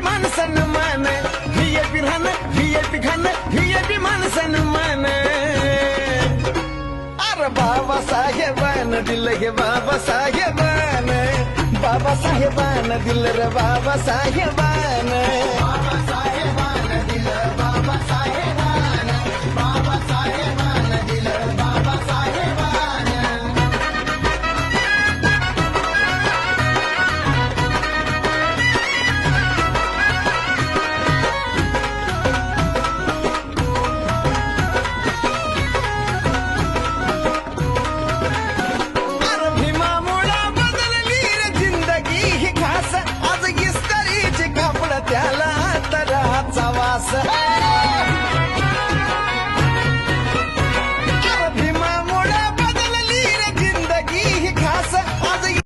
माणसान मान व्हीआयपी राहणं व्हीआयपी खाणं व्हीआयपी माणसान मान अरे बाबासाहेबानं दिलं हे बाबासाहेबानं बाबासाहेबानं दिलं रे बाबासाहेबानं दिलं